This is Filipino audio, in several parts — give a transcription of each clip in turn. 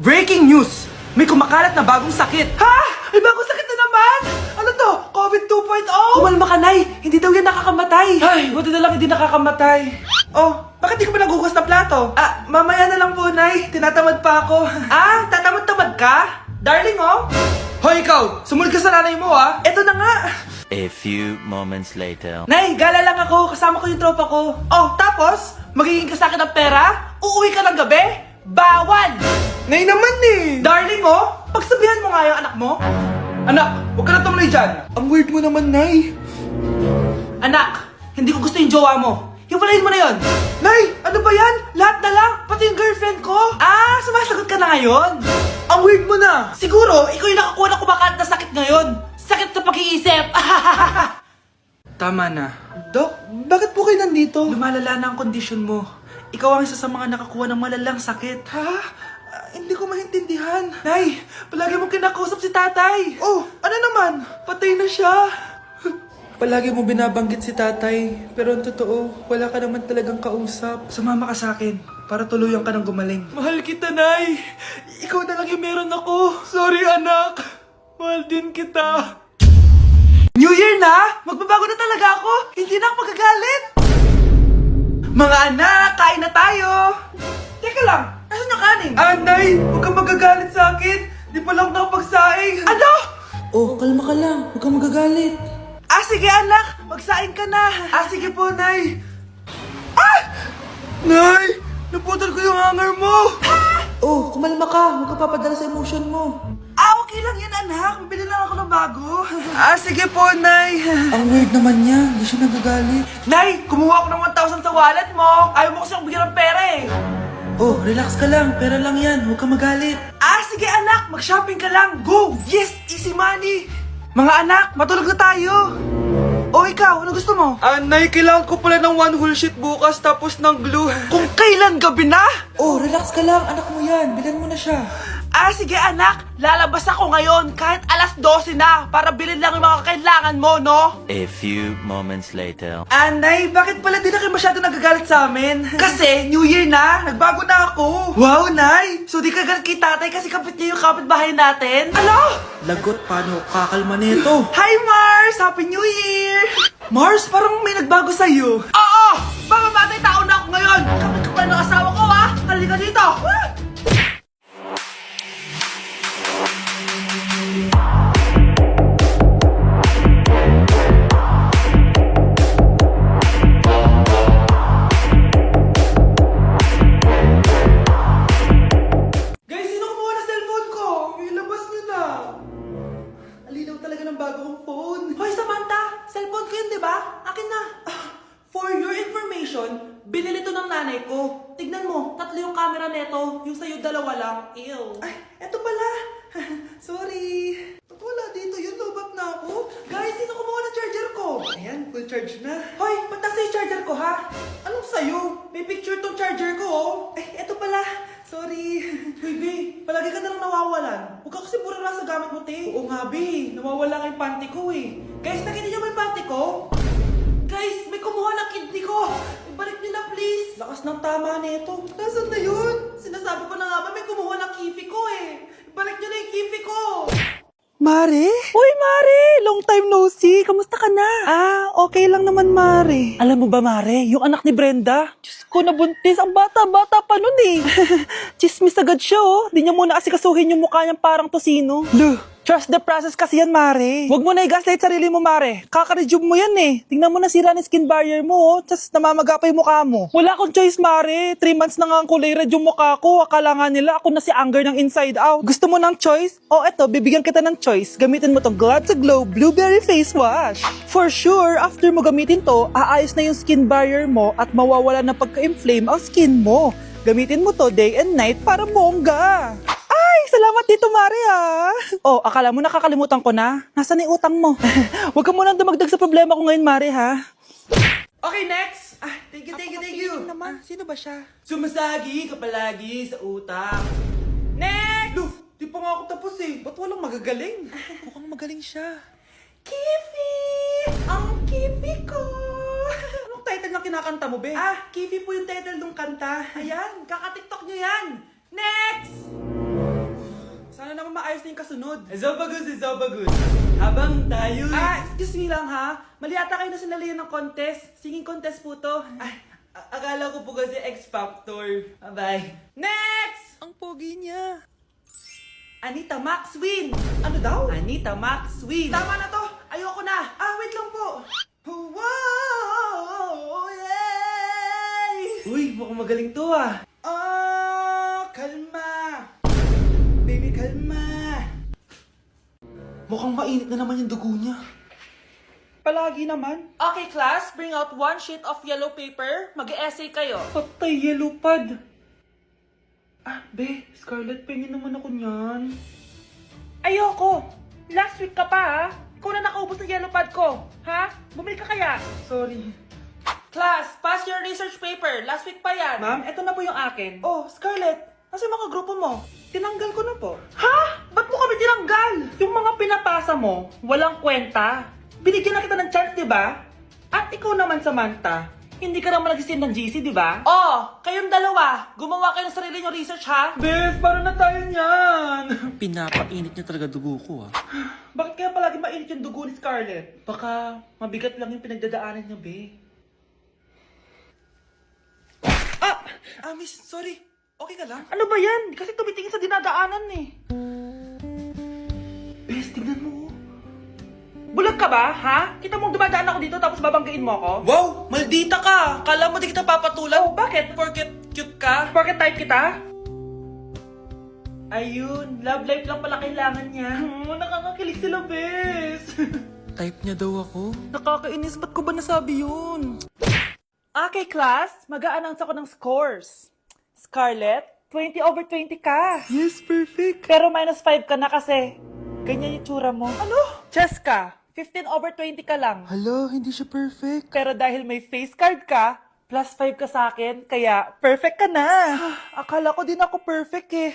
Breaking news! May kumakalat na bagong sakit! Ha? May bagong sakit na naman? Ano to? COVID 2.0? Kumalma ka, Nay! Hindi daw yan nakakamatay! Ay, buti na lang hindi nakakamatay. Oh, bakit di ka pa nagugas ng plato? Ah, mamaya na lang po, Nay. Tinatamad pa ako. Ah, tatamad-tamad ka? Darling, oh! Hoy, ikaw! Sumunod ka sa nanay mo, ah! Eto na nga! A few moments later. Nay, gala lang ako. Kasama ko yung tropa ko. Oh, tapos? Magiging ka sa akin ng pera? Uuwi ka ng gabi? Bawal! Nay naman eh! Darling, oh! Pagsabihan mo nga yung anak mo. Anak, huwag ka na tumuloy dyan. Ang weird mo naman, Nay. Anak, hindi ko gusto yung jowa mo. Hiwalayin mo na yon. Nay, ano ba yan? Lahat na lang, pati yung girlfriend ko. Ah, sumasagot ka na ngayon? Ang weird mo na. Siguro, ikaw yung nakakuha ng kumakalat na sakit ngayon. Sakit sa pag-iisip. Tama na. Dok, bakit po kayo nandito? Lumalala na ang kondisyon mo. Ikaw ang isa sa mga nakakuha ng malalang sakit. Ha? Hindi ko maintindihan. Nay, palagi mo kinakausap si tatay. Oh, ano naman? Patay na siya. Palagi mo binabanggit si tatay. Pero ang totoo, wala ka naman talagang kausap. Sumama ka sa akin para tuluyan ka ng gumaling. Mahal kita, Nay. Ikaw na lang yung meron ako. Sorry, anak. Mahal din kita. New Year na! Magbabago na talaga ako! Hindi na ako magagalit! Mga anak, kain na tayo! Teka lang, asan yung kanin? Nay, huwag kang magagalit sa akin! Di pa lang nakapagsaing! Ano? Oh, kalma ka lang, huwag kang magagalit. Ah, sige anak, magsaing ka na! Ah, sige po, Nay! Ah! Nay, naputol ko yung hanger mo! Ah! Oh, kumalma ka, huwag ka papadala sa emotion mo. Ah, okay lang yan, anak. Bibili lang ako ng bago. Ah, sige po, Nay. Ang weird naman niya. Hindi siya nagagalit. Nay, kumuha ako ng 1,000 sa wallet mo. Ayaw mo kasi akong bigyan ng pera eh. Oh, relax ka lang. Pera lang yan. Huwag kang magalit. Ah, sige anak. Mag-shopping ka lang. Go! Yes! Easy money! Mga anak, matulog na tayo. Oh, ikaw, ano gusto mo? Nay, kailangan ko pala ng one whole sheet bukas tapos ng glue. Kung kailan gabi na? Oh, relax ka lang. Anak mo yan. Bilan mo na siya. Ah, sige anak, lalabas ako ngayon kahit alas 12 na para bilhin lang yung mga kailangan mo, no? A few moments later. Nay, bakit pala di na kayo masyado nagagalit sa amin? Kasi, New Year na, nagbago na ako. Wow, Nay! So di ka galit kay tatay kasi kapit niya yung kapitbahay natin? Ano? Lagot, paano kakalma nito? Hi, Mars! Happy New Year! Mars, parang may nagbago sa'yo. Oo! Mamamatay tao na ako ngayon! Kapit ko pa ng asawa ko, ha? Halika dito! Guys, sino kumuha ng cellphone ko? Ilabas niyo na. Alinaw talaga ng bago kong phone. Hoy, Samantha! Cellphone ko yun, di ba? Akin na. For your information, binili to ng nanay ko. Tignan mo, 3 yung camera neto. Yung sa'yo 2 lang. Ew. Ay, eto pala. Sorry. Ba't wala dito yun? Lobat na ako. Guys, sino kumuha ng charger ko? Ayan, full charge na. Hoy, ba't nasa yung charger ko, ha? Anong sa'yo? May picture tong charger ko, oh. Ay, eto pala. Sorry. Baby, palagi ka na lang nawawalan. Huwag ka kasi pura sa gamit mo, te. Oo nga, be. Nawawala nga yung panty ko, eh. Guys, nakita niyo ba yung panty ko? Guys, may kumuha ng kidney ko. Ibalik niyo na, please. Lakas ng tama nito. Nasaan na yun? Sinasabi ko na nga ba, may kumuha ng kifi ko, eh. Ibalik niyo na yung kifi ko. Mare? Uy, Mare! Long time no see. Kamusta ka na? Ah, okay lang naman, Mare. Alam mo ba, Mare? Yung anak ni Brenda? Diyos ko, nabuntis. Ang bata-bata pa nun eh. Chismis agad siya, oh. Di niya muna kasi kasuhin yung mukha niyang parang tosino. Luh! Trust the process kasi yan, Mare. Huwag mo na i-gaslight sarili mo, Mare. Kaka-rejuve mo yan eh. Tingnan mo na sira ni skin barrier mo, oh. Tapos namamaga pa yung mukha mo. Wala akong choice, Mare. 3 months na nga ang kulay red yung mukha ko. Akala nga nila ako na si Anger ng inside out. Gusto mo ng choice? Oh, eto, bibigyan kita ng choice. Gamitin mo tong Glad to Glow Blueberry Face Wash. For sure, after mo gamitin to, aayos na yung skin barrier mo at mawawala na pagka-inflame ang skin mo. Gamitin mo to day and night para bongga. Salamat dito, Mare, ha? Oh, akala mo nakakalimutan ko na? Nasaan yung utang mo? Huwag ka munang dumagdag sa problema ko ngayon, Mare, ha? Okay, next! Ah, thank you. Naman. Sino ba siya? Sumasagi ka palagi sa utang. Next! Look, di pa nga ako tapos eh. Ba't walang magagaling? Mukhang magaling siya. Kifi! Ang kifi ko! Anong title na kinakanta mo, be? Ah, Kifi po yung title ng kanta. Ayan, kaka-tiktok nyo yan. Next! maayos na yung kasunod. Zobagus. Habang tayo... excuse me lang ha. Mali ata kayo na sinalihan ng contest. Singing contest po to. Ay, akala ko po kasi X Factor. Bye. Next! Ang pogi niya. Anita Max win! Ano daw? Anita Max win! Tama na to! Ayoko na! Wait lang po! Wow! Yay! Uy, mukhang magaling to ah! Oh, kalma! Baby, kalma! Mukhang mainit na naman yung dugo niya. Palagi naman. Okay, class. Bring out 1 sheet of yellow paper. Mag-essay kayo. Patay, yellow pad. Be, Scarlett, pingin naman ako niyan. Ayoko! Last week ka pa, ha? Ikaw na nakaubos ng yellow pad ko, ha? Bumili ka kaya? Sorry. Class, pass your research paper. Last week pa yan. Ma'am, eto na po yung akin. Oh, Scarlett, nasa mga grupo mo? Tinanggal ko na po. Ha? Ba't mo kami tinanggal? Yung mga pinapasa mo, walang kwenta. Binigyan na kita ng chance, di ba? At ikaw naman, Samantha, hindi ka naman nag-send ng GC, di ba? Oh, kayong dalawa. Gumawa kayo ng sarili nyo research, ha? Bes, paano na tayo niyan? Pinapainit niya talaga dugo ko ah. Bakit kaya palagi mainit yung dugo ni Scarlett? Baka mabigat lang yung pinagdadaanan niya, be. Miss, sorry. Okay ka lang? Ano ba yan? Kasi tumitingin sa dinadaanan eh. Bes, tignan mo. Bulag ka ba, ha? Kita mong dumadaan ako dito tapos babanggain mo ako? Wow! Maldita ka! Kala mo di kita papatulan? Oh, bakit? Porket cute ka? Porket type kita? Ayun, love life lang pala kailangan niya. Nakakakilig sila, bes. Type niya daw ako. Nakakainis, ba't ko ba nasabi yun? Okay, class. Mag-a-announce ako ng scores. Scarlett, 20/20 ka. Yes, perfect. Pero -5 ka na kasi. Ganyan yung tsura mo. Ano? Cheska, 15/20 ka lang. Hala, hindi siya perfect. Pero dahil may face card ka, +5 ka sa akin, kaya perfect ka na. Akala ko din ako perfect eh.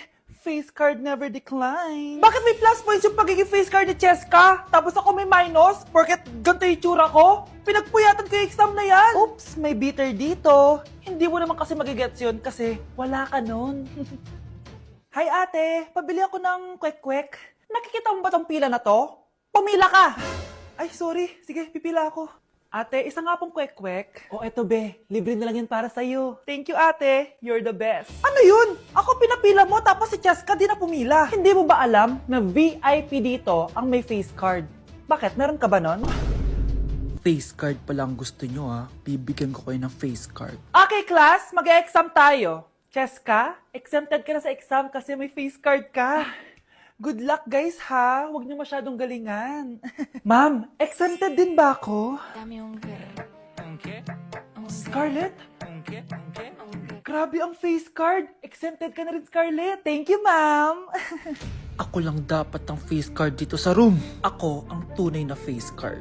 Face card never decline. Bakit may plus points yung pagiging face card ni Cheska? Tapos ako may minus? Porket ganito yung tsura ko? Pinagpuyatan ko yung exam na yan. Oops, may bitter dito. Hindi mo naman kasi magigets yun kasi wala ka nun. Hi ate, pabili ako ng kwek-kwek. Nakikita mo ba tong pila na to? Pumila ka! Ay, sorry. Sige, pipila ako. Ate, isa nga pong kwek-kwek. O eto be, libre na lang yan para sa'yo. Thank you ate, you're the best. Ano yun? Ako pinapila mo tapos si Cheska di na pumila. Hindi mo ba alam na VIP dito ang may face card? Bakit? Meron ka ba nun? Face card pa lang gusto nyo ah. Bibigyan ko kayo ng face card. Okay class, mag-exam tayo. Cheska, exempted ka na sa exam kasi may face card ka. Good luck guys ha, huwag niyo masyadong galingan. Ma'am, exempted din ba ako? Scarlett? Grabe ang face card. Exempted ka na rin, Scarlett. Thank you, ma'am. Ako lang dapat ang face card dito sa room. Ako ang tunay na face card.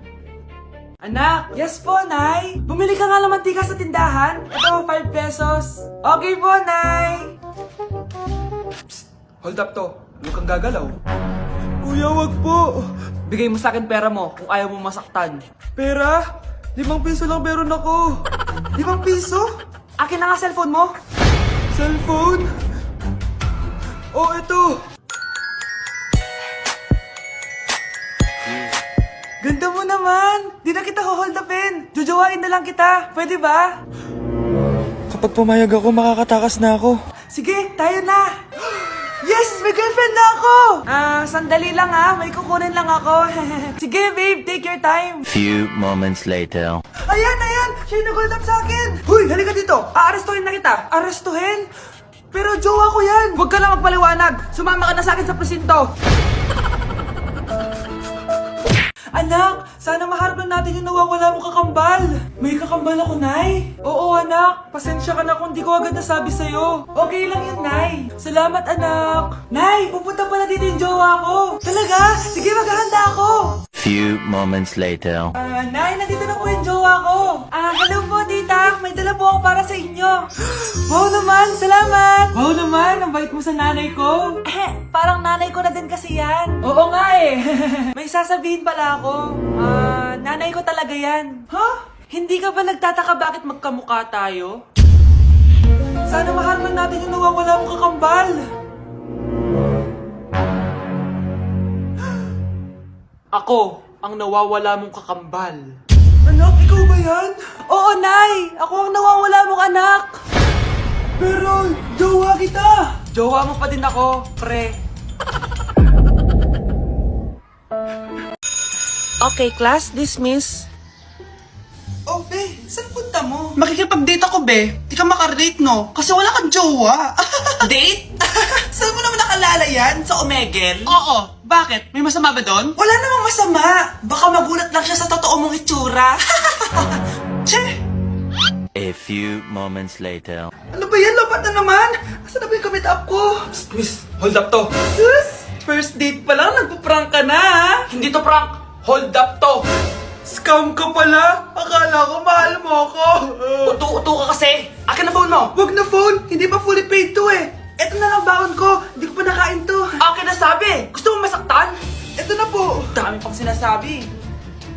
Anak! Yes po, Nay! Bumili ka nga ng mantika sa tindahan. Ito, 5 pesos. Okay po, Nay! Psst! Hold up to. Huwag kang gagalaw. Kuya, wag po. Bigay mo sa akin pera mo kung ayaw mo masaktan. Pera? 5 piso lang meron ako. 5 piso? Akin na nga cellphone mo. Cellphone? Oh, ito. Ganda mo naman. Di na kita hold upin. Jojowain na lang kita. Pwede ba? Kapag pumayag ako, makakatakas na ako. Sige, tayo na. Yes! May girlfriend na ako! Sandali lang ha. May kukunin lang ako. Sige, babe. Take your time. Few moments later. Ayan! Siya yung nag-hold up sa akin. Huy, halika dito. Aarestuhin na kita. Arestuhin? Pero jowa ko yan. Huwag ka lang magpaliwanag. Sumama ka na sa akin sa presinto. Anak, sana maharap na natin yung nawawala mong kakambal. May kakambal ako, Nay. Oo, anak. Pasensya ka na kung di ko agad nasabi sa'yo. Okay lang yun, Nay. Salamat, anak. Nay, pupunta pala dito yung jowa ko. Talaga? Sige, maghahanda ako. Few moments later. Nay, nandito na po yung jowa ko. Hello po, tita. May dala po ako para sa inyo. Wow naman, salamat. Wow naman, ang bait mo sa nanay ko. Parang nanay ko na din kasi yan. Oo nga eh. May sasabihin pala ako. Nanay ko talaga yan. Ha? Hindi ka ba nagtataka bakit magkamukha tayo? Sana maharman natin yung nawawala mong kakambal. Ako, ang nawawala mong kakambal. Anak, ikaw ba yan? Oo, Nay! Ako ang nawawala mong anak! Pero, jowa kita! Jowa mo pa din ako, pre. Okay, class, dismiss. Oh, be, saan punta mo? Makikipag-date ako, be. Di ka makarelate, no? Kasi wala kang jowa. Date? Saan mo naman nakalala yan? Sa Omegle? Oo. Bakit? May masama ba doon? Wala namang masama. Baka magulat lang siya sa totoo mong itsura. Che! A few moments later. Ano ba yan? Lapat na naman. Asan na ba yung kamit up ko? Psst, miss, hold up to. Sus! First date pa lang, nagpa-prank ka na, ha? Hindi to prank. Hold up to. Scam ka pala. Akala ko mahal mo ako. Uto-uto ka kasi. Akin na phone mo. Wag na phone. Hindi pa fully paid to eh. Eto na lang baon ko. Hindi ko pa nakain to. Akin na sabi. Gusto mo masaktan? Eto na po. Dami pang sinasabi.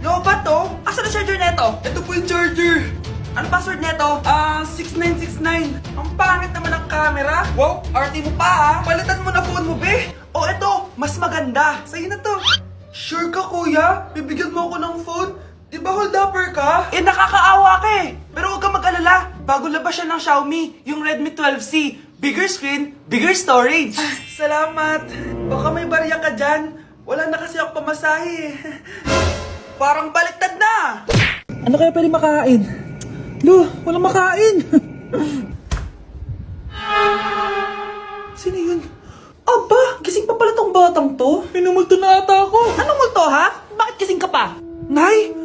Yo, ba to? Asan ang charger neto? Ito po yung charger. Ano password neto? 6969. Ang pangit naman ng camera. Wow, RT mo pa ah. Palitan mo na phone mo, be. Oh, eto. Mas maganda. Sa'yo na to. Sure ka, kuya? Bibigyan mo ako ng phone? Di ba hold upper ka? Eh, nakakaawa ka eh. Pero huwag kang mag-alala. Bago labas siya ng Xiaomi, yung Redmi 12C. Bigger screen, bigger storage. Salamat. Baka may barya ka dyan. Wala na kasi ako pamasahe eh. Parang baliktad na. Ano kaya pwede makain? Lo, walang makain. Sino yun? Aba, gising pa pala tong batang to. Minumulto na ata ako. Anong multo ha? Bakit gising ka pa? Nay,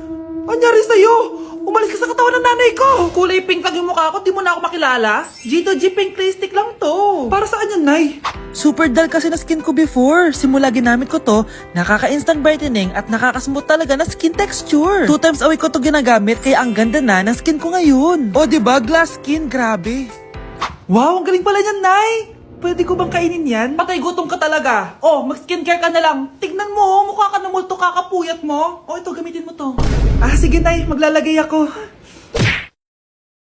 anyari sa'yo? Umalis ka sa katawan ng nanay ko. Kulay pink lang yung mukha ko, di mo na ako makilala. G2G pink lipstick lang to. Para saan yan, Nay? Super dull kasi na skin ko before. Simula ginamit ko to, nakaka-instant brightening at nakaka-smooth talaga na skin texture. 2 times a week ko to ginagamit kaya ang ganda na ng skin ko ngayon. O diba, glass skin, grabe. Wow, ang galing pala niyan, Nay. Pwede ko bang kainin yan? Patay gutom ka talaga. Oh, mag-skincare ka na lang. Tignan mo, mukha ka na multo kakapuyat mo. Oh, ito, gamitin mo to. Ah, sige, Nay. Maglalagay ako.